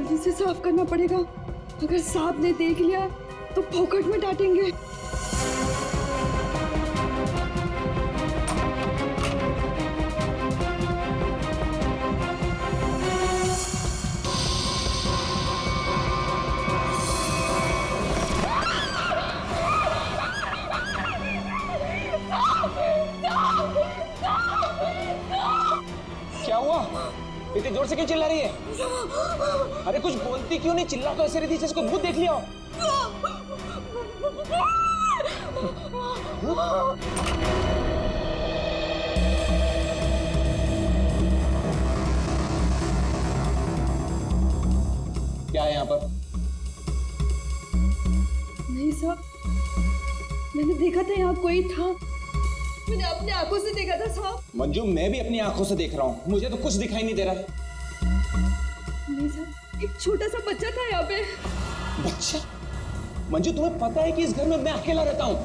जल्दी से साफ करना पड़ेगा। अगर साहब ने देख लिया तो फोकट में डांटेंगे। क्या हुआ? इतनी जोर से क्यों चिल्ला रही है? अरे कुछ बोलती क्यों नहीं? चिल्ला तो ऐसे रही थी जैसे कोई भूत देख लिया हो। क्या है यहाँ पर? नहीं साहब, मैंने देखा था यहाँ कोई था। मैंने अपने आंखों से देखा था साहब। मंजू, मैं भी अपनी आंखों से देख रहा हूँ, मुझे तो कुछ दिखाई नहीं दे रहा है। नहीं साहब, एक छोटा सा बच्चा था यहाँ पे। बच्चा? मंजू, तुम्हें पता है कि इस घर में मैं अकेला रहता हूँ?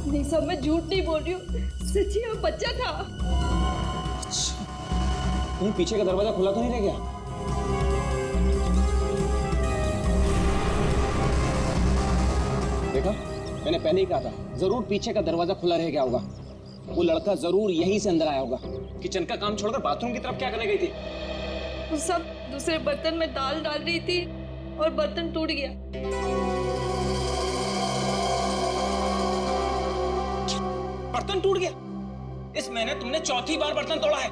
नहीं साहब, मैं झूठ नहीं बोल रही हूँ, सच्ची यहाँ बच्चा था। अच्छा, कहीं पीछे का दरवाजा खुला तो नहीं रह गया? देखा, मैंने पहले ही कहा था, जरूर पीछे का दरवाजा खुला रह गया होगा। वो लड़का जरूर यहीं से अंदर आया होगा। किचन का काम छोड़कर बाथरूम की तरफ क्या करने गई थी? वो सब दूसरे बर्तन में दाल डाल रही थी और बर्तन टूट गया। बर्तन टूट गया? इस महीने तुमने चौथी बार बर्तन तोड़ा है।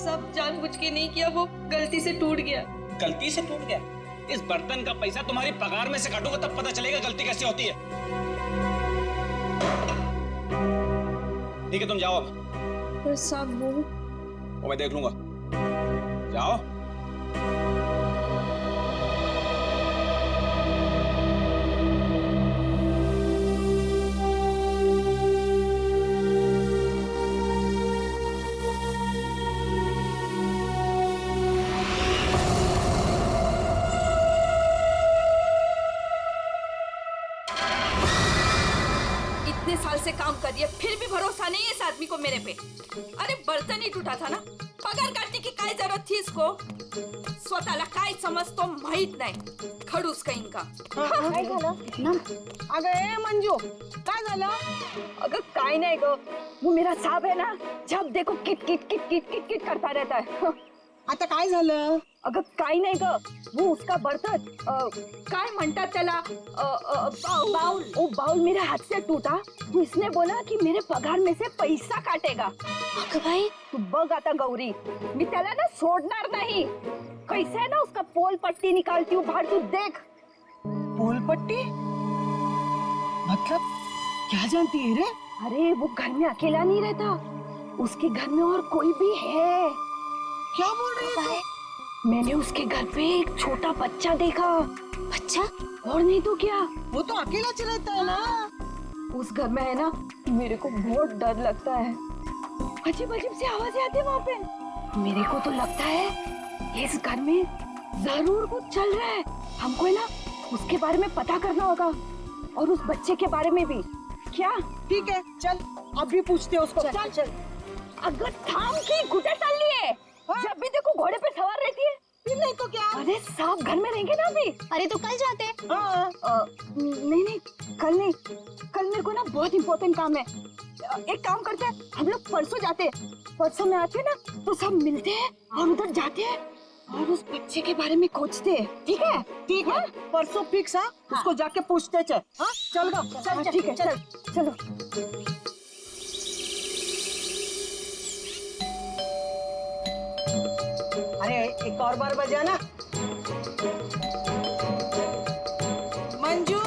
सब जानबूझ के नहीं किया, वो गलती से टूट गया। गलती से टूट गया? इस बर्तन का पैसा तुम्हारी पगार में से काटूंगा तब पता चलेगा गलती कैसे होती है। ठीक है, तुम जाओ अब। पर साहब वो मैं देख लूंगा। जाओ। इतने साल से काम कर रही है, फिर भी भरोसा नहीं है इस आदमी को मेरे पे। अरे बर्तन ही टूटा था ना, पगार काटने की काय जरूरत थी इसको? स्वतःला काय समजतो माहित नाही, खडूस कहीं का। काय झालं? अगं ए मंजू, काय झालं? अगर काय नहीं गो, वो मेरा साहब है ना, जब देखो kit kit kit kit kit kit करता रहता है। आता काय झालं? अगर काय नहीं गो, वो उसका बर्तन काय म्हणतात त्याला, बाउल, वो बाउल मेरे हाथ से टूटा तो इसने बोला कि मेरे पगार में से पैसा काटेगा। अगं भाई, तू बघ आता गौरी, मी त्याला ना सोडणार नहीं। कैसे है ना उसका पोल पट्टी निकालती हूँ बाहर, तू देख। पोल पट्टी? मतलब क्या जानती है रे? अरे वो घर में अकेला नहीं रहता, उसके घर में और कोई भी है। क्या बोल रही है? मैंने उसके घर पे एक छोटा बच्चा देखा। बच्चा? और नहीं तो क्या, वो तो अकेला चलाता है ना। उस घर में है ना, मेरे को बहुत डर लगता है। अजीब अजीब सी आवाजें आती है वहाँ पे। मेरे को तो लगता है इस घर में जरूर कुछ चल रहा है। हमको है ना उसके बारे में पता करना होगा, और उस बच्चे के बारे में भी। क्या? ठीक है, चल अभी पूछते हैं उसको। चल चल। अगर थाम की घुटे चल लिए, जब भी देखो घोड़े पे सवार रहती है। फिर नहीं तो क्या? अरे साहब घर में रहेंगे ना अभी। अरे तो कल जाते। हाँ। नहीं नहीं, कल नहीं, कल मेरे को ना बहुत इम्पोर्टेंट काम है। एक काम करते हैं, हम लोग परसों जाते हैं। परसों में आते हैं ना तो सब मिलते हैं और उधर जाते हैं और उस बच्चे के बारे में खोजते हैं। ठीक है? ठीक है, परसों फिक्स है। उसको जाके पूछते चल। हाँ चल गो, चल चल। ठीक है, चल चलो। अरे एक और बार बजाना। मंजू,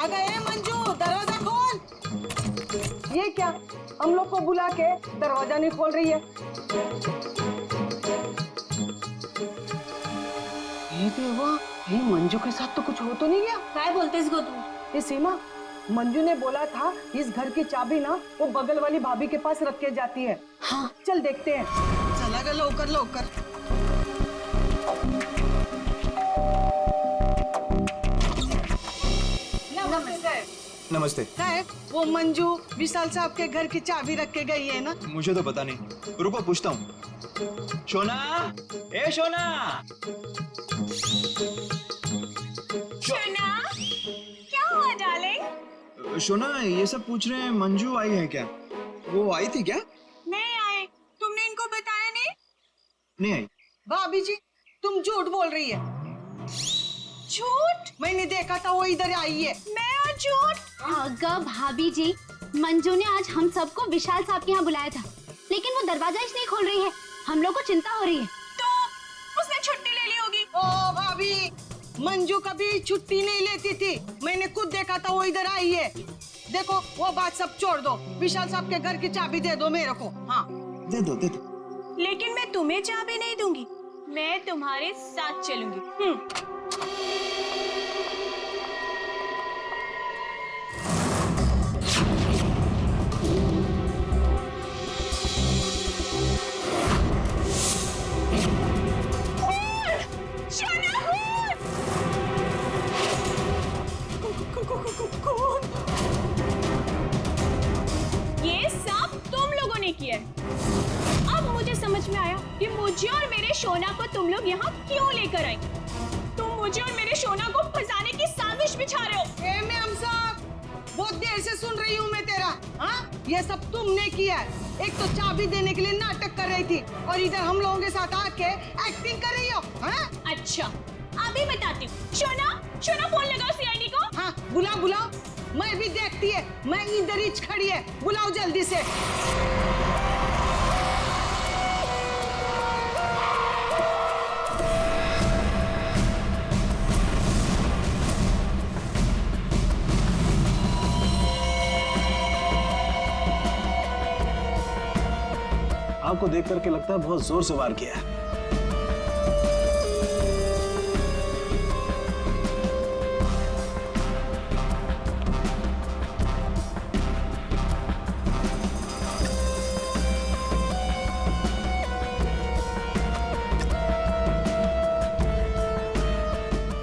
अगर ए मंजू, दरवाजा खोल। ये क्या, हम लोग को बुला के दरवाजा नहीं खोल रही है? ये देवा, ये मंजू के साथ तो कुछ हो तो नहीं गया? काय बोलतेस गो तू? ये सीमा, मंजू ने बोला था इस घर की चाबी ना वो बगल वाली भाभी के पास रख के जाती है। हाँ चल देखते हैं। चला गया, लवकर लवकर। नमस्ते। साहब, वो मंजू विशाल साहब के घर की चाबी रख के गई है ना? मुझे तो पता नहीं, रुको पूछता हूँ। शोना, ए शोना। शोना, क्या हुआ डार्लिंग? शोना, ये सब पूछ रहे हैं मंजू आई है क्या? वो आई थी क्या? नहीं आए, तुमने इनको बताया नहीं? नहीं आई। भाभी जी, तुम झूठ बोल रही है। झूठ? मैंने देखा था वो इधर आई है। मैं और झूठ? अगर भाभी जी, मंजू ने आज हम सबको विशाल साहब के यहाँ बुलाया था, लेकिन वो दरवाजा ही नहीं खोल रही है। हम लोग को चिंता हो रही है। तो उसने छुट्टी ले ली होगी। ओ भाभी, मंजू कभी छुट्टी नहीं लेती थी। मैंने खुद देखा था वो इधर आई है। देखो, वो बात सब छोड़ दो, विशाल साहब के घर की चाबी दे दो मेरे को। हाँ, दे दो, दे दो। लेकिन मैं तुम्हें चाबी नहीं दूंगी, मैं तुम्हारे साथ चलूंगी। ये सब तुम लोगों ने किया है। अब मुझे समझ में आया कि मुझे और मेरे शोना को तुम लोग यहाँ क्यों लेकर आई। तुम मुझे और मेरे शोना को फंसाने की साजिश बिछा रहे हो। ए मैम साहब, बहुत देर से सुन रही हूँ मैं तेरा। हाँ, ये सब तुमने किया है। एक तो चाबी देने के लिए नाटक कर रही थी और इधर हम लोगों के साथ आके एक्टिंग कर रही हो। हाँ? अच्छा, अभी बताती हूँ। शोना, शोना फोन लगाओ सीआईडी को। हाँ, बुलाओ बुलाओ, मैं भी देखती है। मैं इधर ही खड़ी है, बुलाओ जल्दी से। आपको देख करके लगता है बहुत जोर से वार किया है।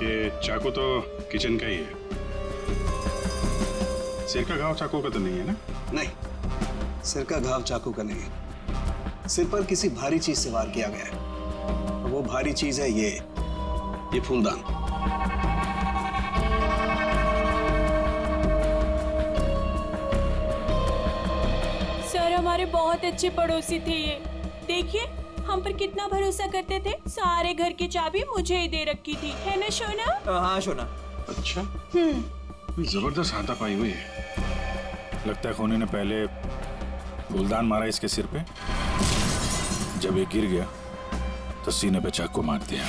ये चाकू तो किचन का ही है। सिर का घाव चाकू का तो नहीं है ना? नहीं, सिर का घाव चाकू का नहीं है। सिर पर किसी भारी चीज से वार किया गया है। वो भारी चीज है ये फूलदान। सर, हमारे बहुत अच्छे पड़ोसी थे ये। देखिए, हम पर कितना भरोसा करते थे। सारे घर की चाबी मुझे ही दे रखी थी, है ना शोना? हाँ शोना। अच्छा, जबरदस्त हाथापाई हुई है। लगता है खूनी ने पहले फूलदान मारा इसके सिर पे, जब ये गिर गया तो सीने पे चाकू मार दिया।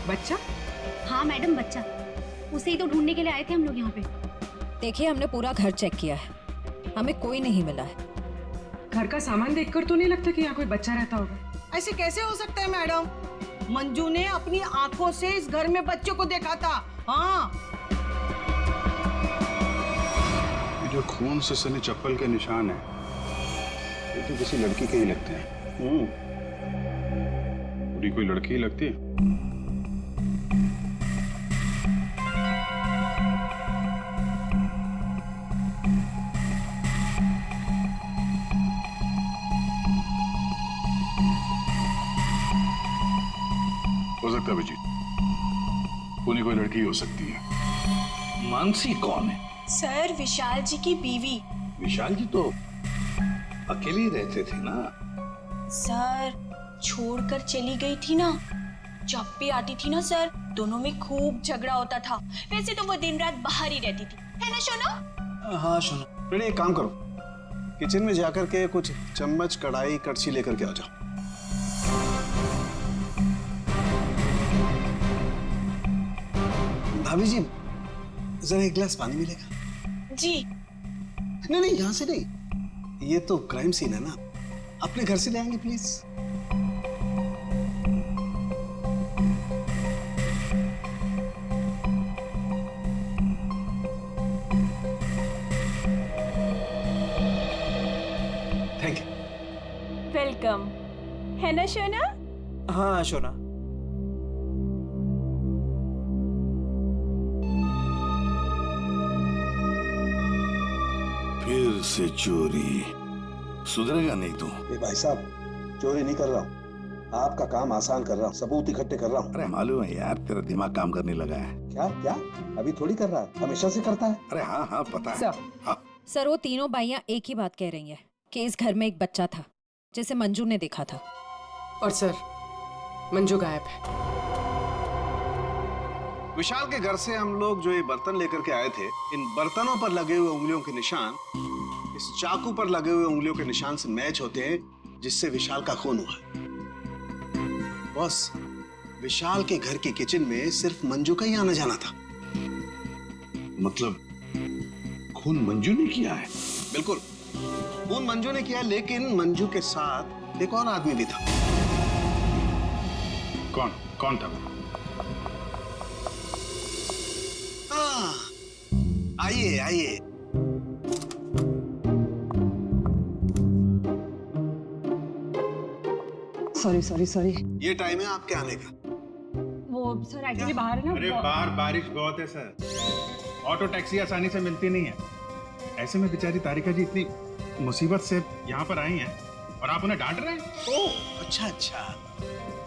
बच्चा? हाँ मैडम, बच्चा। उसे ही तो ढूंढने के लिए आए थे हम लोग यहाँ पे। देखिए, हमने पूरा घर चेक किया है, हमें कोई नहीं मिला है। घर का सामान देखकर तो नहीं लगता कि यहाँ कोई बच्चा रहता होगा। ऐसे कैसे हो सकता है मैडम? मंजू ने अपनी आंखों से इस घर में बच्चों को देखा था। हाँ, ये जो खून से सने चप्पल के निशान है, ये तो किसी लड़की के ही लगते हैं। पूरी कोई लड़की ही लगती है। हो सकता है अभिजीत, पूरी कोई लड़की हो सकती है। मानसी कौन है? सर, विशाल जी की बीवी। विशाल जी तो अकेले ही रहते थे ना। सर, छोड़कर चली गई थी ना। जब भी आती थी ना सर, दोनों में खूब झगड़ा होता था। वैसे तो वो दिन रात बाहर ही रहती थी, है ना शोना? हाँ शोना। बेटे एक काम करो, किचन में जाकर के कुछ चम्मच, कढ़ाई, कड़छी लेकर के आ जाओ। भाभी जी, जरा एक गिलास पानी मिलेगा? जी। नहीं नहीं, यहाँ से नहीं, ये तो क्राइम सीन है ना, अपने घर से ले आएंगे प्लीज। Thank you. वेलकम, है ना शोना? हाँ शोना। फिर से चोरी। सुधरेगा नहीं तू। ये भाई साहब, चोरी नहीं कर रहा हूँ, आपका काम आसान कर रहा हूँ, सबूत इकट्ठे कर रहा हूँ। अरे मालूम है यार, तेरा दिमाग काम करने लगा है। क्या क्या? अभी थोड़ी कर रहा है, हमेशा से करता है। अरे हाँ हाँ पता है। हाँ। सर वो तीनों बाइयां एक ही बात कह रही हैं कि इस घर में एक बच्चा था जिसे मंजू ने देखा था। और सर, मंजू गायब है। विशाल के घर से हम लोग जो ये बर्तन लेकर के आए थे, इन बर्तनों पर लगे हुए उंगलियों के निशान इस चाकू पर लगे हुए उंगलियों के निशान से मैच होते हैं, जिससे विशाल का खून हुआ। बॉस, विशाल के घर के किचन में सिर्फ मंजू का ही आना जाना था। मतलब खून मंजू ने किया है? बिल्कुल, खून मंजू ने किया, लेकिन मंजू के साथ एक और आदमी भी था। कौन कौन था वो? आइए आइए। सॉरी। ये टाइम है आपके आने का। वो सर एक्चुअली बाहर है ना। अरे बाहर बारिश बहुत है सर, ऑटो टैक्सी आसानी से मिलती नहीं है। ऐसे में बेचारी तारिका जी इतनी मुसीबत से यहाँ पर आई हैं और आप उन्हें डांट रहे हैं। ओह अच्छा,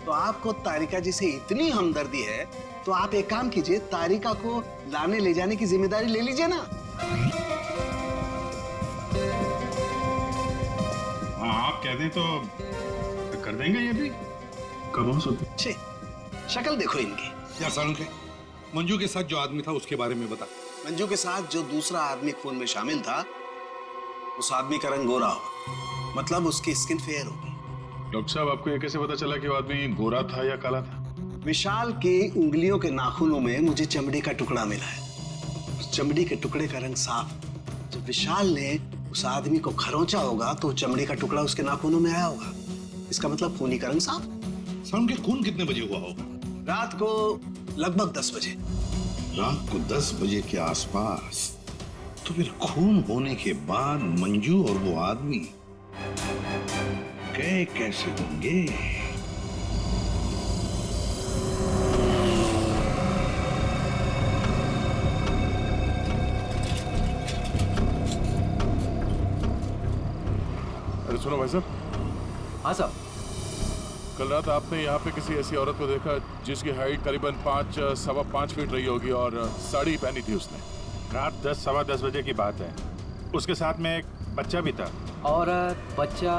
तो आपको तारिका जी से इतनी हमदर्दी है तो आप एक काम कीजिए, तारिका को लाने ले जाने की जिम्मेदारी ले लीजिए ना। हाँ आप कह दें तो कर देंगे ये भी। कब हो सकते? शक्ल देखो इनकी। क्या सालुंखे, मंजू के साथ जो आदमी था उसके बारे में बता। मंजू के साथ जो दूसरा आदमी खून में शामिल था, उस आदमी का रंग गोरा होगा, मतलब उसकी स्किन फेयर होगी। डॉक्टर साहब, आपको ये कैसे पता चला कि वो आदमी गोरा था या काला था? विशाल के उंगलियों के नाखूनों में मुझे चमड़ी का टुकड़ा मिला है। उस चमड़ी के टुकड़े का रंग साफ। जब विशाल ने उस आदमी को खरोंचा होगा तो चमड़ी का टुकड़ा उसके नाखूनों में आया होगा। इसका मतलब खूनी का रंग साफ। सालुंखे, खून कितने बजे हुआ होगा? रात को लगभग 10 बजे। रात को 10 बजे के आसपास। तो फिर खून होने के बाद मंजू और वो आदमी गए कैसे होंगे? अरे सुनो भाई साहब। हाँ साहब। कल रात आपने यहाँ पे किसी ऐसी औरत को देखा जिसकी हाइट करीबन 5-5.25 फीट रही होगी और साड़ी पहनी थी उसने। रात 10-10:15 बजे की बात है। उसके साथ में एक बच्चा भी था। और बच्चा,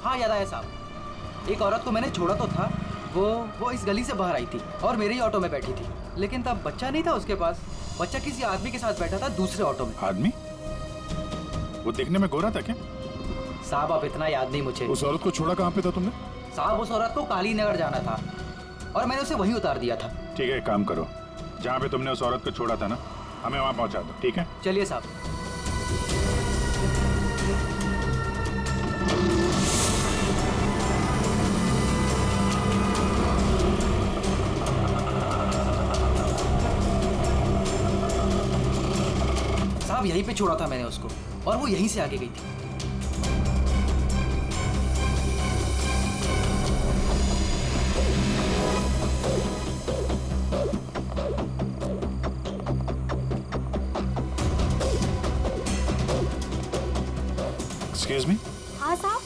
हाँ याद आया साहब। एक औरत को मैंने छोड़ा तो था, वो इस गली से बाहर आई थी और मेरे ही ऑटो में बैठी थी, लेकिन तब बच्चा नहीं था उसके पास। बच्चा किसी आदमी के साथ बैठा था दूसरे ऑटो में। आदमी? वो देखने में गोरा था क्या? साहब अब इतना याद नहीं मुझे। उस औरत को छोड़ा कहाँ पे था तुमने? साहब उस औरत को काली नगर जाना था और मैंने उसे वहीं उतार दिया था। ठीक है, एक काम करो, जहाँ पे तुमने उस औरत को छोड़ा था ना, हमें वहाँ पहुँचा दो। ठीक है, चलिए साहब। साहब यहीं पे छोड़ा था मैंने उसको और वो यहीं से आगे गई थी। Excuse me. हाँ साहब।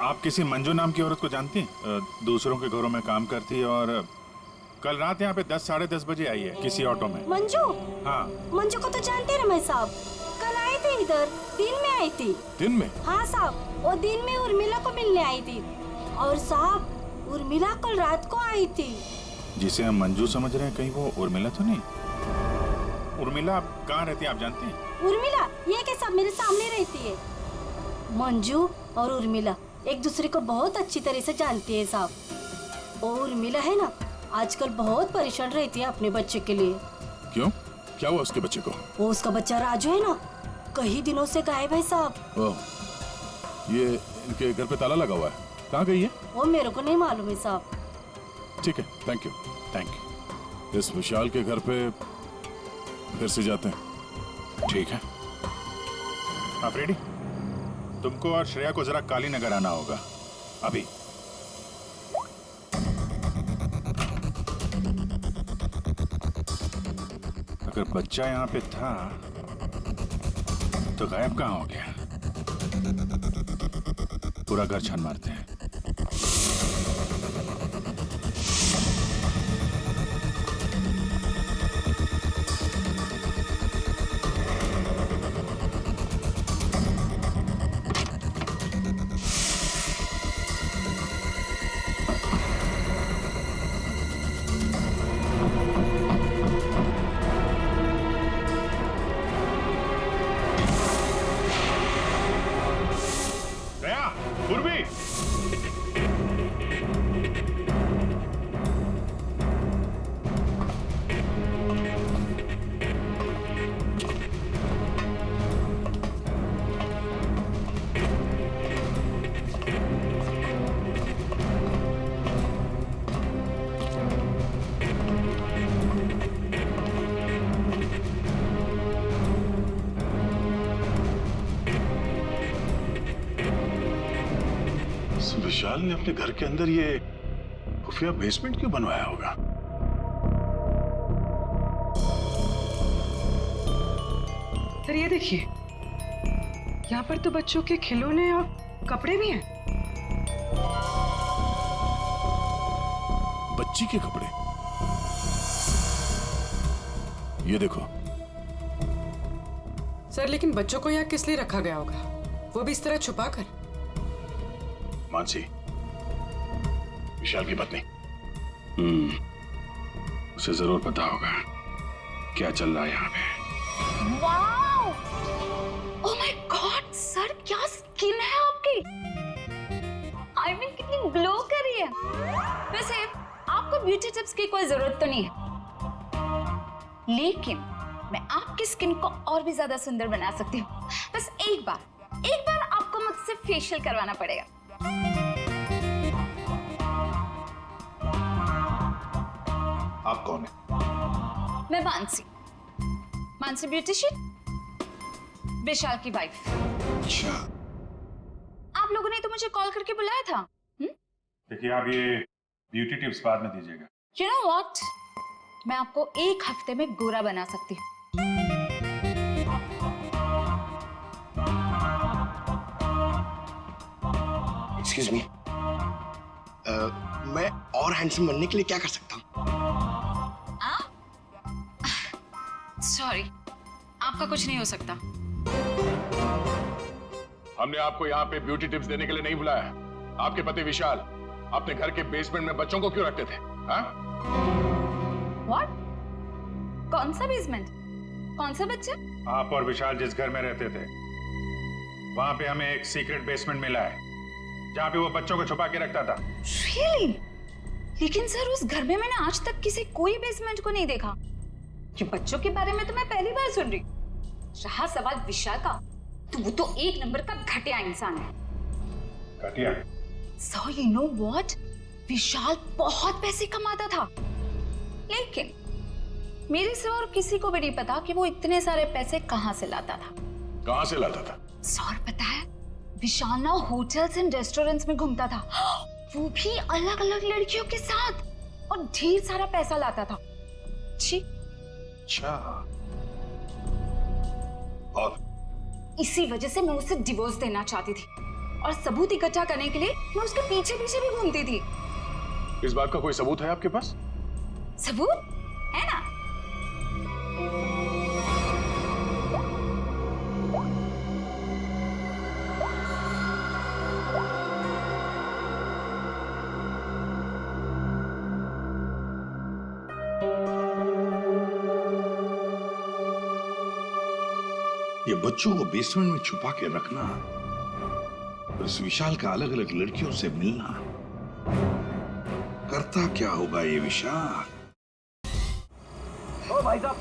आप किसी मंजू नाम की औरत को जानती हैं? दूसरों के घरों में काम करती है और कल रात यहाँ पे 10-10:30 बजे आई है किसी ऑटो में। मंजू? हाँ। मंजू को तो जानते हैं रमेश साहब, कल आई थी इधर, दिन में आई थी। दिन में? हाँ साहब, वो दिन में उर्मिला को मिलने आई थी। और साहब उर्मिला कल रात को आई थी। जिसे हम मंजू समझ रहे हैं, कहीं वो उर्मिला तो नहीं? उर्मिला कहाँ रहती है आप जानते हैं? उर्मिला ये के सब मेरे सामने रहती है। मंजू और उर्मिला एक दूसरे को बहुत अच्छी तरह से जानती है साहब। और उर्मिला है ना, आजकल बहुत परेशान रहती है अपने बच्चे के लिए। क्यों? क्या हुआ उसके बच्चे को? वो उसका बच्चा राजू है ना, कई दिनों से गायब है साहब। ओह, ये इनके घर पे ताला लगा हुआ है। कहाँ गई है? वो मेरे को नहीं मालूम है साहब। ठीक है, थैंक यू। इस विशाल के घर पे फिर से जाते हैं। ठीक है, आप रेडी? तुमको और श्रेया को जरा काली नगर आना होगा अभी। अगर बच्चा यहाँ पे था तो गायब कहाँ हो गया? पूरा घर छान मारते हैं। पूर्वी, विशाल ने अपने घर के अंदर ये खुफिया बेसमेंट क्यों बनवाया होगा? सर ये देखिए, यहाँ पर तो बच्चों के खिलौने और कपड़े भी हैं। बच्ची के कपड़े? ये देखो। सर लेकिन बच्चों को यहाँ किस लिए रखा गया होगा, वो भी इस तरह छुपा कर? मानसी, विशाल की पत्नी, उसे जरूर पता होगा क्या चल रहा है यहाँ पे। Wow! Oh my God sir, क्या स्किन है आपकी! आई मीन कितनी ग्लो कर रही है। वैसे आपको ब्यूटी टिप्स की कोई जरूरत तो नहीं है, लेकिन मैं आपकी स्किन को और भी ज्यादा सुंदर बना सकती हूँ। बस एक बार आपको मुझसे फेशियल करवाना पड़ेगा। आप कौन है? मैं मानसी ब्यूटिशियन, विशाल की वाइफ। अच्छा। आप लोगों ने तो मुझे कॉल करके बुलाया था। देखिए, आप ये ब्यूटी टिप्स बाद में दीजिएगा। You know what? मैं आपको एक हफ्ते में गोरा बना सकती हूँ। Excuse me. मैं और हैंडसम बनने के लिए क्या कर सकता हूँ? सॉरी, आपका कुछ नहीं हो सकता। हमने आपको यहाँ पे ब्यूटी टिप्स देने के लिए नहीं बुलाया। आपके पति विशाल अपने घर के बेसमेंट में बच्चों को क्यों रखते थे? हाँ? What? कौन सा बेसमेंट? कौन सा बच्चा? आप और विशाल जिस घर में रहते थे, वहाँ पे हमें एक सीक्रेट बेसमेंट मिला है, जहाँ पे वो बच्चों को छुपा के रखता था। Really? लेकिन सर उस घर में मैंने आज तक किसी कोई बेसमेंट को नहीं देखा। ये बच्चों के बारे में तो मैं पहली बार सुन रही। रहा सवाल विशाल का, तो वो तो एक नंबर का घटिया इंसान है। घटिया? So you know what? विशाल बहुत पैसे कमाता था, लेकिन मेरे से और किसी को भी नहीं पता कि वो इतने सारे पैसे कहाँ से लाता था। कहाँ से लाता था? सर पता है, विशाल ना होटल्स एंड रेस्टोरेंट्स में घूमता था, वो भी अलग अलग लड़कियों के साथ, और ढेर सारा पैसा लाता था। जी। अच्छा। और इसी वजह से मैं उसे डिवोर्स देना चाहती थी, और सबूत इकट्ठा करने के लिए मैं उसके पीछे पीछे भी घूमती थी। इस बात का कोई सबूत है आपके पास? सबूत है ना? ये बच्चों को बेसमेंट में छुपा के रखना और इस विशाल का अलग अलग लड़कियों से मिलना, करता क्या होगा ये विशाल? ओ भाई साहब,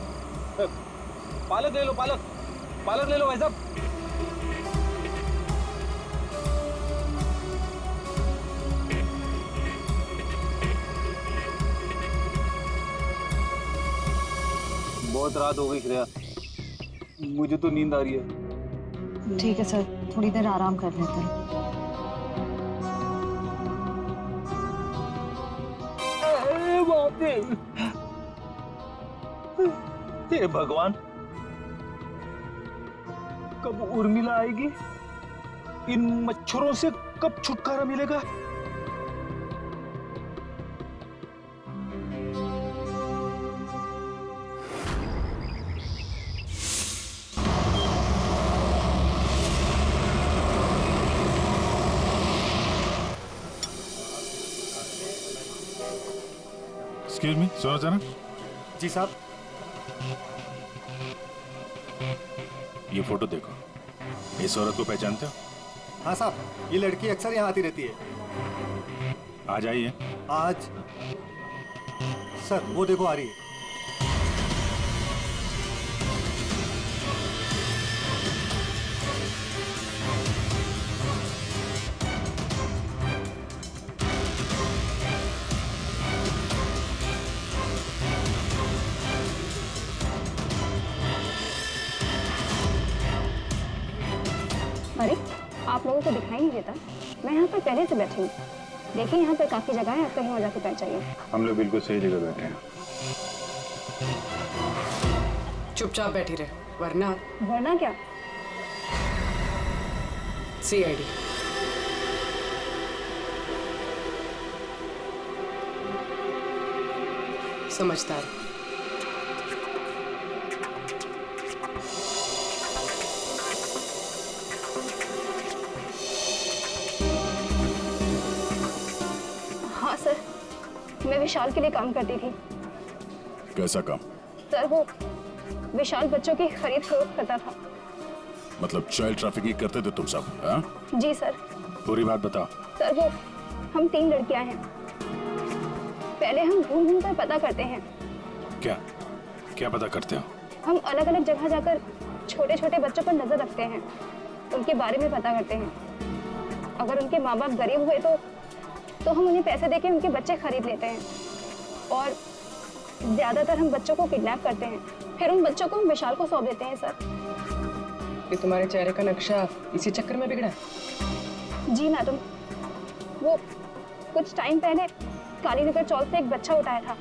पालक ले लो, पालक ले लो भाई साहब। बहुत रात हो गई श्रेया, मुझे तो नींद आ रही है। ठीक है सर, थोड़ी देर आराम कर लेते हैं। हे भगवान, कब उर्मिला आएगी? इन मच्छरों से कब छुटकारा मिलेगा? एक्सक्यूज मी, सुनो जरा। जी साहब। ये फोटो देखो, इस औरत को पहचानते हो? हाँ साहब, ये लड़की अक्सर यहाँ आती रहती है। आज आई है? आज सर वो देखो आ रही है। अरे आप लोगों को दिखाई नहीं देता? मैं यहाँ पर पहले से बैठी हूँ। देखिए यहाँ पर काफी जगह है, आप कहीं और जाके पहुँचाइए। हम लोग बिल्कुल सही जगह बैठे हैं। चुपचाप बैठी रहे, वरना वरना क्या? CID। समझदार। हाँ सर, मैं विशाल के लिए काम करती थी। कैसा काम? सर वो विशाल बच्चों की खरीद फरोख्त करता था। मतलब चाइल्ड ट्रैफिकिंग करते थे तुम सब? हाँ? जी सर। पूरी बात बताओ। सर वो हम 3 लड़कियां हैं। पहले हम घूम घूम कर पता करते हैं। क्या क्या पता करते हो? हम अलग अलग जगह जाकर छोटे छोटे बच्चों पर नजर रखते हैं, उनके बारे में पता करते हैं। अगर उनके माँ बाप गरीब हुए तो हम उन्हें पैसे देके उनके बच्चे खरीद लेते हैं। और ज्यादातर हम बच्चों को किडनैप करते हैं, फिर उन बच्चों को हम विशाल को सौंप देते हैं। सर ये तुम्हारे चेहरे का नक्शा इसी चक्कर में बिगड़ा? जी मैडम, वो कुछ टाइम पहले कालीनगर चौक से एक बच्चा उठाया था।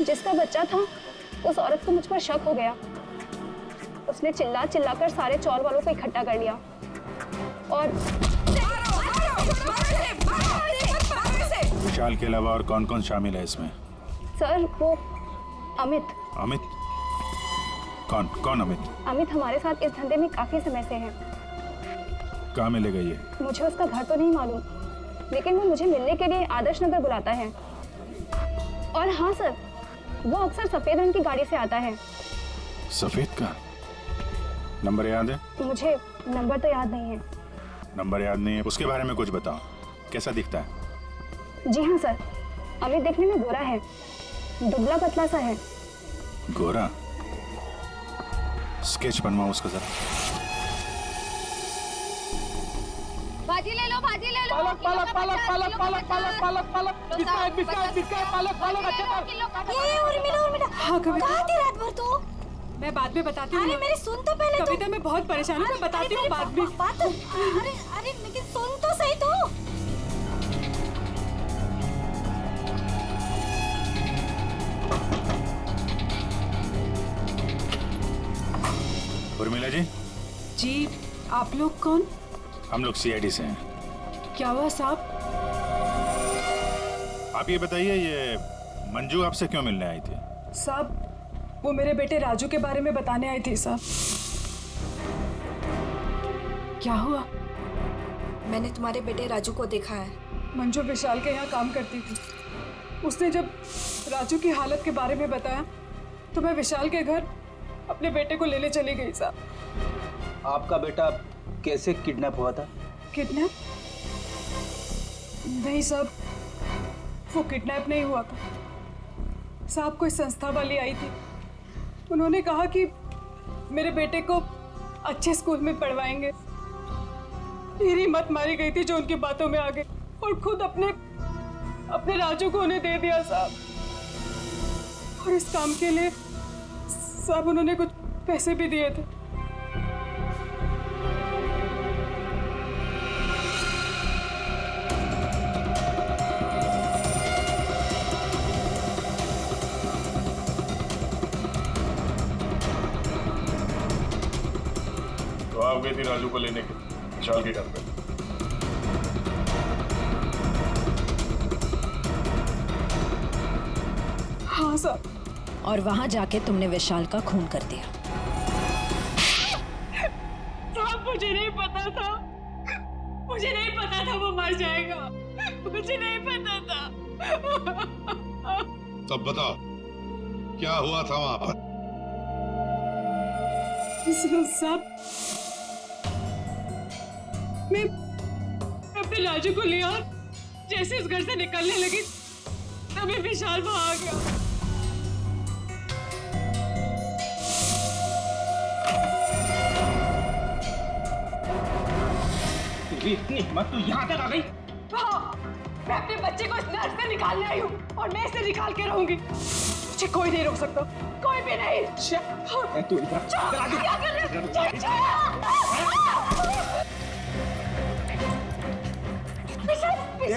जिसका बच्चा था उस औरत को मुझ पर शक हो गया। उसने चिल्ला चिल्लाकर सारे चौल वालों को इकट्ठा कर लिया और विशाल के अलावा और कौन कौन शामिल है इसमें? सर वो अमित। अमित? कौन कौन अमित? अमित हमारे साथ इस धंधे में काफी समय से है। कहाँ मिलेगा ये? मुझे उसका घर तो नहीं मालूम, लेकिन वो मुझे मिलने के लिए आदर्श नगर बुलाता है। और हाँ सर, वो अक्सर सफेद रंग की गाड़ी से आता है। सफेद का? नंबर याद है? मुझे नंबर तो याद नहीं है। नंबर याद नहीं है? उसके बारे में कुछ बताओ, कैसा दिखता है? जी हाँ सर, अमित देखने में गोरा है, दुबला पतला सा है। गोरा? स्केच बनवाओ उसका जरा। भाजी ले लो, भाजी ले लो। पालक पालक पालक पालक पालक पालक पालक पालक बिस्किट बिस्किट बिस्किट पालक पालक अच्छा ये उर्मिला हाँ कविता, कहाँ थी रात भर तू? मैं बाद में बताती हूँ। अरे मेरी सुन तो पहले। कविता मैं बहुत परेशान हूँ, मैं बताती हूँ बाद में। अरे अरे लेकिन सुन तो सही तू। उर्मिला जी? जी, आप लोग कौन? हम लोग CID से हैं। क्या हुआ साहब? आप ये बताइए, ये मंजू आपसे क्यों मिलने आई थी? साहब वो मेरे बेटे राजू के बारे में बताने आई थी साहब। क्या हुआ? मैंने तुम्हारे बेटे राजू को देखा है। मंजू विशाल के यहाँ काम करती थी। उसने जब राजू की हालत के बारे में बताया तो मैं विशाल के घर अपने बेटे को लेने चली गई साहब। आपका बेटा कैसे किडनैप हुआ था? किडनैप? नहीं साहब, वो किडनैप नहीं हुआ था साहब। कोई संस्था वाली आई थी, उन्होंने कहा कि मेरे बेटे को अच्छे स्कूल में पढ़वाएंगे। मेरी मत मारी गई थी जो उनकी बातों में आ गई और खुद अपने राजू को उन्हें दे दिया साहब। और इस काम के लिए साहब उन्होंने कुछ पैसे भी दिए थे। तो साहब गई थी राजू को लेने के विशाल के घर पे। हाँ सर। और वहां जाके तुमने विशाल का खून कर दिया। साहब मुझे नहीं पता था, मुझे नहीं पता था वो मर जाएगा, मुझे नहीं पता था। तब बताओ क्या हुआ था वहां पर? साहब मैं अपने राजू को लिया, जैसे इस घर से निकलने लगी तभी विशाल वहां आ गया। इतनी हिम्मत तो यहाँ तक आ गई? हाँ, मैं अपने बच्चे को इस नर्क से निकालने आई हूँ और मैं इसे निकाल के रहूंगी। मुझे कोई नहीं रोक सकता, कोई भी नहीं। तू क्या कर रहे हो?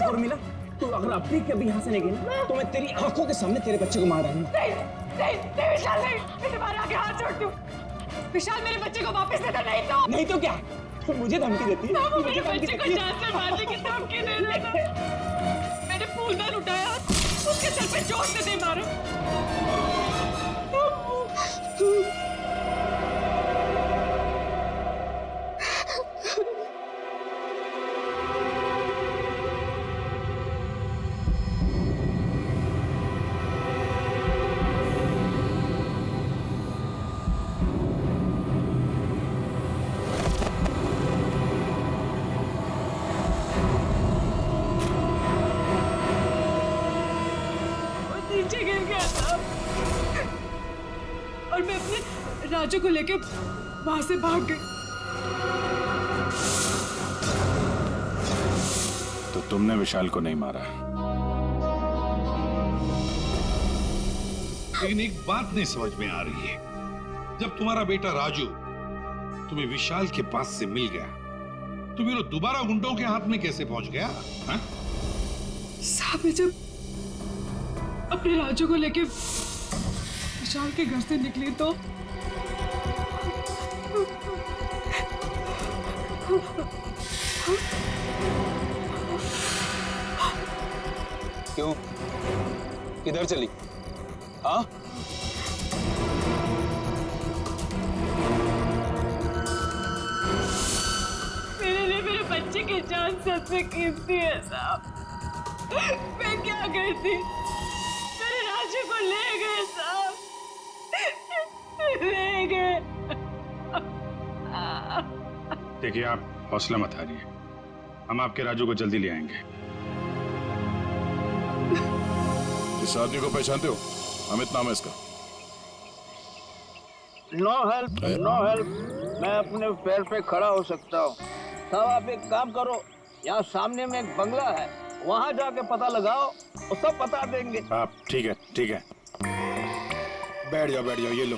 उर्मिला, तू अगर अपनी कभी यहाँ से नहीं गई ना, तो मैं तेरी आंखों के सामने तेरे बच्चे को मार डालूंगा। नहीं विशाल, नहीं, मैं तुम्हारे आगे हाथ जोड़ती हूँ। विशाल मेरे बच्चे को वापस दे दो, नहीं तो क्या? तो मुझे धमकी देती है? वो मेरे बच्चे को जान से मारने की धमकी दे रहा था। मैंने फूलदान उठाया, उसके सर पे जोर से दे मारा। नीचे गिर गया था और मैं अपने राजू को लेके वहां से भाग गई। तो तुमने विशाल को नहीं मारा? लेकिन एक बात नहीं समझ में आ रही है, जब तुम्हारा बेटा राजू तुम्हें विशाल के पास से मिल गया तो फिर वो दोबारा गुंडों के हाथ में कैसे पहुंच गया? साहब मैं जब अपने राजू को लेके विशाल के घर से निकली तो क्यों? किधर चली? हाँ? मेरे लिए मेरे बच्चे की जान सबसे कीमती है साहब। मैं क्या करती? मेरे राजू को ले गए साहब, ले गए। देखिए, आप हौसला मत हारिए, हम आपके राजू को जल्दी ले आएंगे। इस आदमी को पहचानते हो? अमित नाम है इसका। No help, no help. मैं अपने पैर पे खड़ा हो सकता हूँ। साहब आप एक काम करो, यहाँ सामने में एक बंगला है, वहाँ जाके पता लगाओ, वो सब बता देंगे। आप ठीक है, ठीक है। बैठ जाओ, ये लो।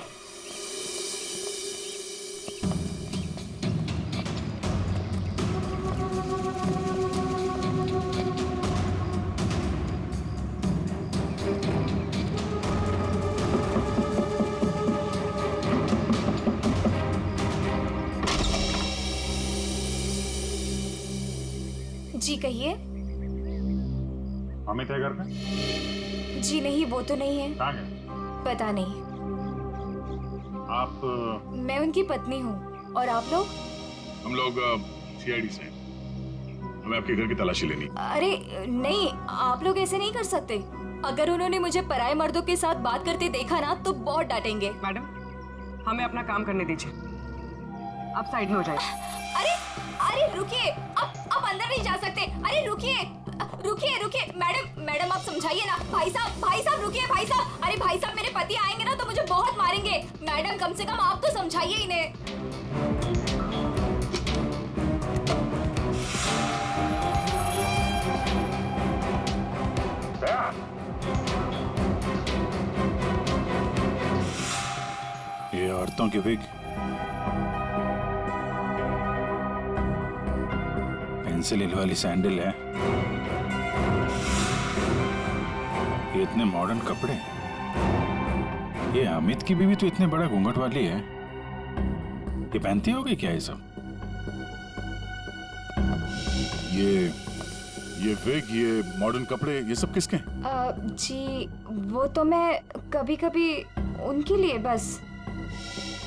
जी कहिए। अमित है घर पे? जी नहीं, वो तो नहीं है। कहाँ गए? पता नहीं। आप? मैं उनकी पत्नी हूँ। और आप लोग? हम लोग सीआईडी से हैं। हमें आपके घर की तलाशी लेनी। अरे नहीं, आप लोग ऐसे नहीं कर सकते। अगर उन्होंने मुझे पराये मर्दों के साथ बात करते देखा ना तो बहुत डांटेंगे। मैडम, हमें अपना काम करने दीजिए, आप साइड में हो जाइए। अरे अरे रुकिए, आप अंदर नहीं जा सकते। अरे रुकिए रुकिए रुकिए, मैडम आप समझाइए ना। भाई साहब रुकिए भाई साहब। अरे भाई साहब, मेरे पति आएंगे ना तो मुझे बहुत मारेंगे। मैडम कम से कम आप तो समझाइए इन्हें। ये औरतों की विग, पेंसिल हिल वाली सैंडल है, ये इतने मॉडर्न कपड़े। ये अमित की बीवी तो इतने बड़ा घूंघट वाली है, ये पहनती होगी क्या ये सब? ये विग, ये मॉडर्न कपड़े, ये सब किसके हैं? जी वो तो मैं कभी कभी उनके लिए बस।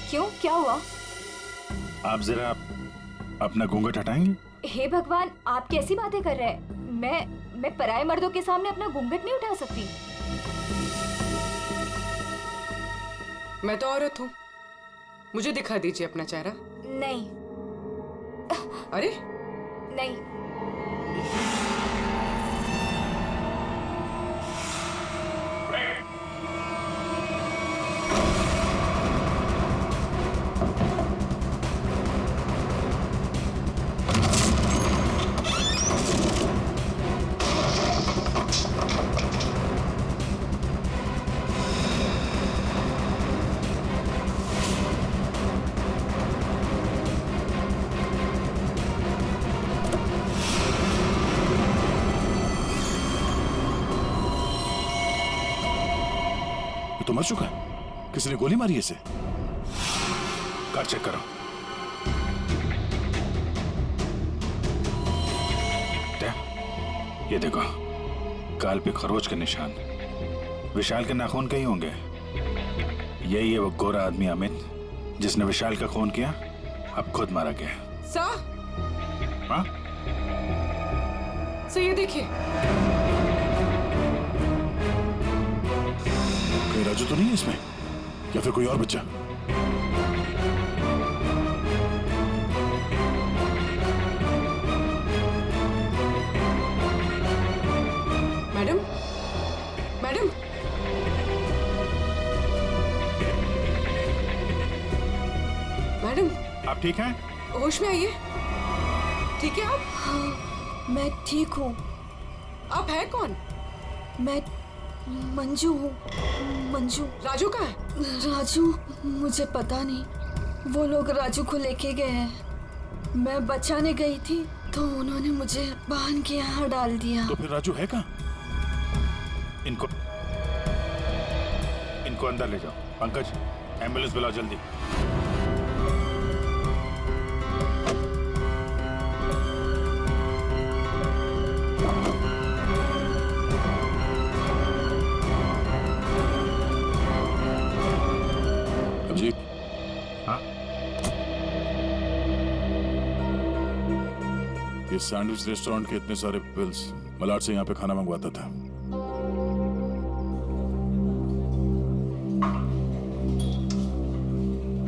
क्यों, क्या हुआ? आप जरा अपना घूंघट हटाएंगे? हे भगवान, आप कैसी बातें कर रहे हैं? मैं पराये मर्दों के सामने अपना घूंघट नहीं उठा सकती। मैं तो औरत हूँ, मुझे दिखा दीजिए अपना चेहरा। नहीं। अरे नहीं। तो मर चुका है, किसी ने गोली मारी है इसे। कार चेक करो। ये देखो, गाल पे खरोच के निशान। विशाल के नाखून कहीं होंगे। यही है वो गोरा आदमी अमित जिसने विशाल का खून किया, अब खुद मारा गया। हाँ? सर ये देखिए। राजू तो नहीं है इसमें, या फिर कोई और बच्चा? मैडम, मैडम, मैडम, आप ठीक हैं? होश में आइए। ठीक है आप? हाँ, मैं ठीक हूँ। आप है कौन? मैं मंजू हूँ। मंजू। राजू कहाँ है? राजू, मुझे पता नहीं, वो लोग राजू को लेके गए हैं। मैं बचाने गई थी तो उन्होंने मुझे बांध के यहाँ डाल दिया। तो फिर राजू है कहाँ? इनको अंदर ले जाओ। पंकज, एम्बुलेंस बुलाओ जल्दी। जी हाँ, ये सैंडविच रेस्टोरेंट के इतने सारे बिल्स मलाड से यहाँ पे खाना मंगवाता था।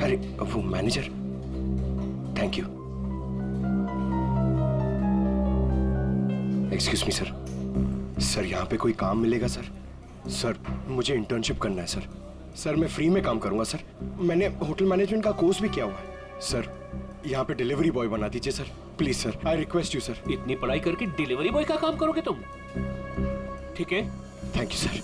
अरे वो manager, thank you. Excuse me sir, sir यहाँ पे कोई काम मिलेगा सर? सर मुझे इंटर्नशिप करना है सर। सर मैं फ्री में काम करूंगा सर, मैंने होटल मैनेजमेंट का कोर्स भी किया हुआ है सर। यहाँ पे डिलीवरी बॉय बना दीजिए sir, please sir, I request you sir. इतनी पढ़ाई करके डिलीवरी बॉय का काम करोगे तुम? ठीक है, thank you sir.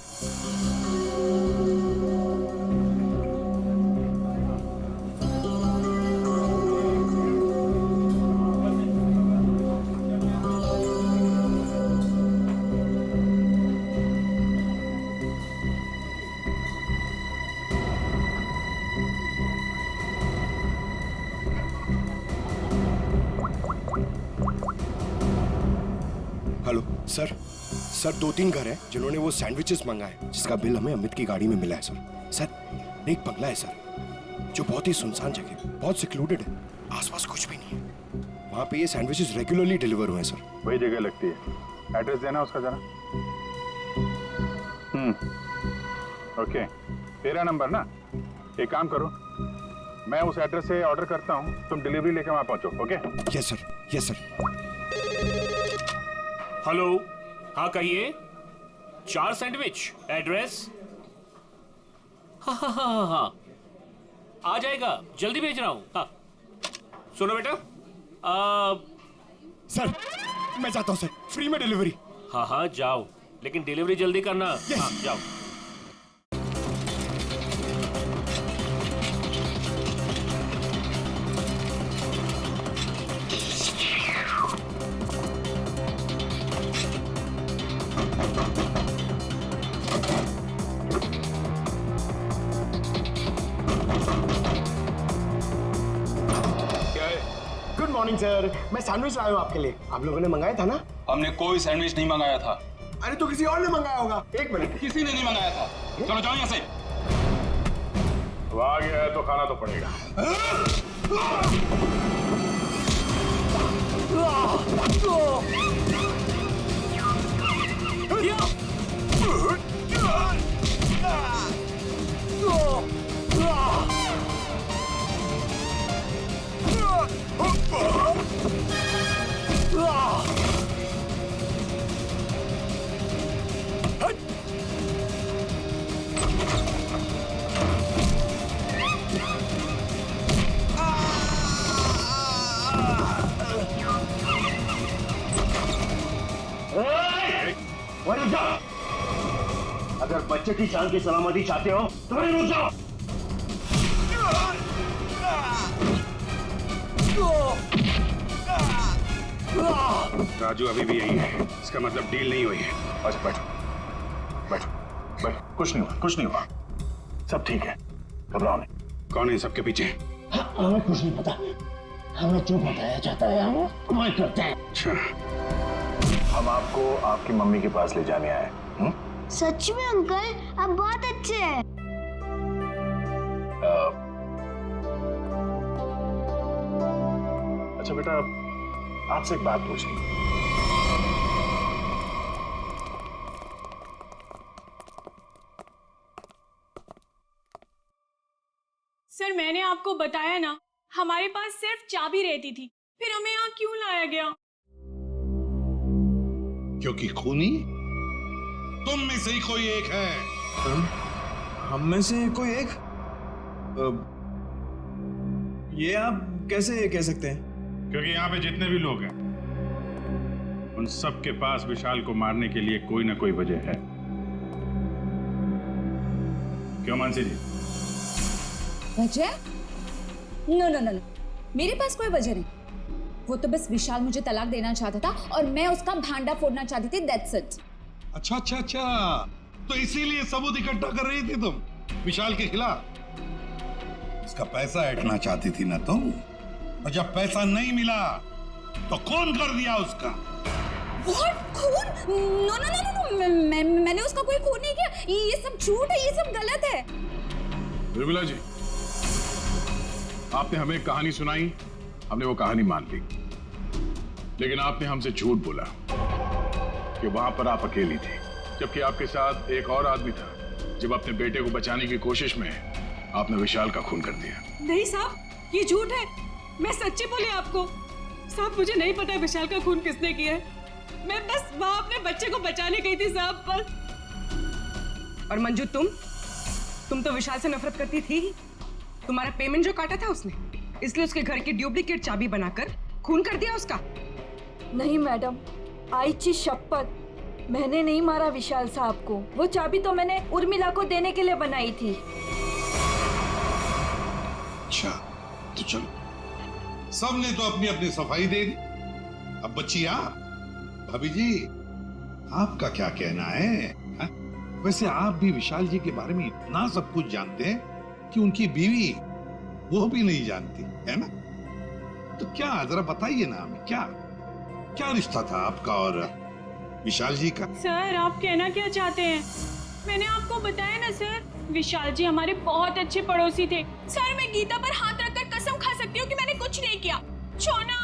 Hello sir, sir 2-3 घर हैं जिन्होंने वो सैंडविचेस मंगाए जिसका बिल हमें अमित की गाड़ी में मिला है सर। सर एक बंगला है सर जो बहुत ही सुनसान जगह, बहुत सिक्लूडेड है, आसपास कुछ भी नहीं है। वहाँ पे ये सैंडविचेस रेगुलरली डिलीवर हुए हैं सर। वही जगह लगती है, एड्रेस देना उसका जरा। ओके, 13 नंबर ना? एक काम करो, मैं उस एड्रेस से ऑर्डर करता हूँ, तुम डिलीवरी लेकर वहाँ पहुँचो। Okay? Yes sir, yes sir. Hello, हाँ कहिए। 4 सैंडविच, एड्रेस? हाँ, आ जाएगा, जल्दी भेज रहा हूँ। हाँ सुनो बेटा, सर मैं जाता हूँ सर, फ्री में डिलीवरी। हाँ जाओ, लेकिन डिलीवरी जल्दी करना। yes. हाँ जाओ। Morning sir. मैं सैंडविच लाया हूँ आपके लिए। आप लोगों ने मंगाया था ना? हमने कोई सैंडविच नहीं मंगाया था। अरे तो किसी और ने मंगाया होगा। एक मिनट। किसी ने नहीं मंगाया था। चलो जाओ यहाँ से। आ गया है तो खाना तो पड़ेगा। रुक जाओ। अगर बच्चे की जान की सलामती चाहते हो तो वहीं रुक जाओ। राजू अभी भी यही है। इसका मतलब डील नहीं हुई है। अच्छा बैठो बैठो बैठो। कुछ नहीं हुआ, कुछ नहीं हुआ, सब ठीक है, घबराओ नहीं। कौन है इन सबके पीछे? हमें कुछ नहीं पता। हमें जो बताया जाता है हम वही करते हैं। अच्छा, हम आपको आपकी मम्मी के पास ले जाने आए। सच में अंकल, आप बहुत अच्छे हैं। अच्छा बेटा, आपसे एक बात पूछनी। सर मैंने आपको बताया ना, हमारे पास सिर्फ चाबी रहती थी, फिर हमें यहाँ क्यों लाया गया? क्योंकि खूनी तुम में से ही कोई एक है। हम में से कोई एक? ये आप कैसे कह सकते हैं? क्योंकि यहाँ पे जितने भी लोग हैं उन सब के पास विशाल को मारने के लिए कोई ना कोई वजह है। क्यों मानसी जी? वजह? नो नो नो नो, मेरे पास कोई वजह नहीं। वो तो बस विशाल मुझे तलाक देना चाहता था और मैं उसका भांडा फोड़ना चाहती थी, दैट्स इट। अच्छा अच्छा अच्छा, तो इसीलिए सबूत इकट्ठा कर रही थी तुम विशाल के खिलाफ। इसका पैसा ऐंठना चाहती थी ना तुम, और जब पैसा नहीं मिला तो खून कर दिया उसका। What? खून? नो नो नो नो, मैंने उसका कोई खून नहीं किया। ये सब झूठ है, ये सब गलत है। बिरबला जी, आपने हमें कहानी सुनाई, हमने वो कहानी मान ली, लेकिन आपने हमसे झूठ बोला कि वहां पर आप अकेली थी, जबकि आपके साथ एक और आदमी था। जब अपने बेटे को बचाने की कोशिश में आपने विशाल का खून कर दिया। नहीं साहब, ये झूठ है। मैं सच्ची बोली आपको। साहब मुझे नहीं पता विशाल का खून किसने किया है। मैं बस वहां अपने बच्चे को बचाने गई थी साहब, बस। और मंजू, तुम तो विशाल से नफरत करती थी। तुम्हारा पेमेंट जो काटा था उसने, इसलिए उसके घर की डुप्लीकेट चाबी बनाकर खून कर दिया उसका। नहीं मैडम, आईची शपथ, मैंने नहीं मारा विशाल साहब को। वो चाबी तो मैंने उर्मिला को देने के लिए बनाई थी। अच्छा तो चलो, सबने तो अपनी अपनी सफाई दे दी। अब बच्ची भाभी जी, आपका क्या कहना है? हा? वैसे आप भी विशाल जी के बारे में इतना सब कुछ जानते हैं कि उनकी बीवी वो भी नहीं जानती है ना? तो क्या, जरा बताइए ना हमें, क्या रिश्ता था आपका और विशाल जी का? सर आप कहना क्या चाहते हैं? मैंने आपको बताया ना सर, विशाल जी हमारे बहुत अच्छे पड़ोसी थे। सर मैं गीता पर हाथ रखकर कसम खा सकती हूँ कि मैंने कुछ नहीं किया। शोना,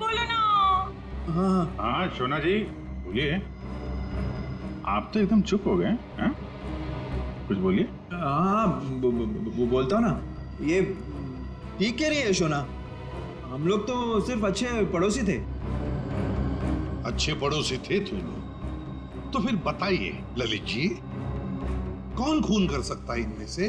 बोलो ना। हाँ शोना जी बोलिए। आप तो एकदम चुप हो गए हैं, कुछ बोलिए। हाँ बोलता हूँ ना। ये ठीक कह रही है शोना, हम लोग तो सिर्फ अच्छे पड़ोसी थे। अच्छे पड़ोसी थे तुम लोग? तो फिर बताइए ललित जी, कौन खून कर सकता है इनमें से?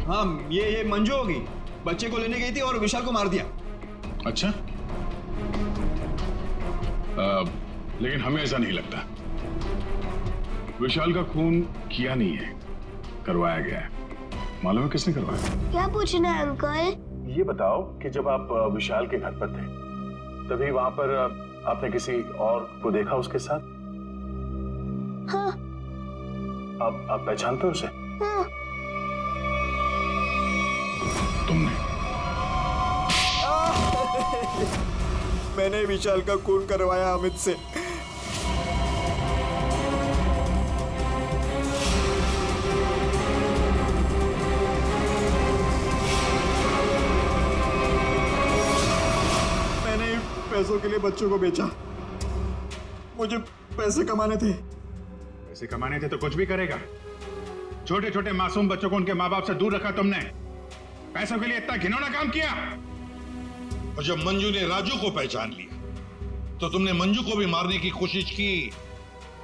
हाँ ये मंजू होगी, बच्चे को लेने गई थी और विशाल को मार दिया। अच्छा, लेकिन हमें ऐसा नहीं लगता। विशाल का खून किया नहीं है, करवाया गया है। मालूम है किसने करवाया? क्या पूछना है अंकल? ये बताओ कि जब आप विशाल के घर पर थे, तभी वहां पर आपने किसी और को देखा उसके साथ? हाँ। आप पहचानते हो उसे? तुमने? मैंने विशाल का खून करवाया अमित से। मैंने पैसों के लिए बच्चों को बेचा। मुझे पैसे कमाने थे। पैसे कमाने थे तो कुछ भी करेगा। छोटे छोटे मासूम बच्चों को उनके माँ बाप से दूर रखा तुमने। पैसों के लिए इतना घिनौना काम किया। और जब मंजू ने राजू को पहचान लिया तो तुमने मंजू को भी मारने की कोशिश की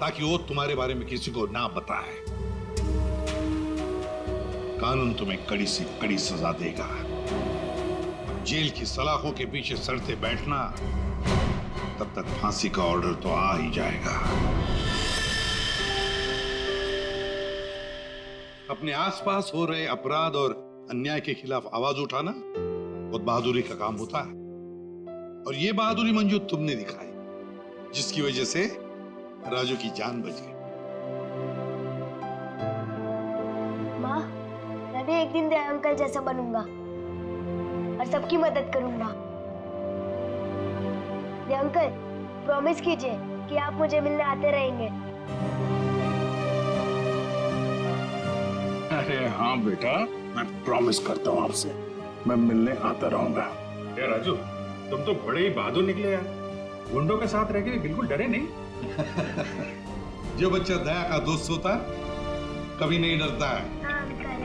ताकि वो तुम्हारे बारे में किसी को ना बताए। कानून तुम्हें कड़ी से कड़ी सजा देगा। जेल की सलाखों के पीछे सड़ते बैठना, तब तक फांसी का ऑर्डर तो आ ही जाएगा। अपने आसपास हो रहे अपराध और अन्याय के खिलाफ आवाज उठाना बहुत बहादुरी का काम होता है। और ये बहादुरी मंजू तुमने दिखाई, जिसकी वजह से राजू की जान बच गई। माँ, मैं भी एक दिन दया अंकल जैसा बनूंगा और सबकी मदद करूंगा। दया अंकल, प्रॉमिस कीजिए कि आप मुझे मिलने आते रहेंगे। अरे हाँ बेटा, मैं प्रॉमिस करता हूँ आपसे, मैं मिलने आता रहूंगा। ए राजू, तुम तो बड़े ही बहादुर निकले यार। गुंडों के साथ रह के बिल्कुल डरे नहीं। जो बच्चा दया का दोस्त होता है कभी नहीं डरता है। हाँ अंकल।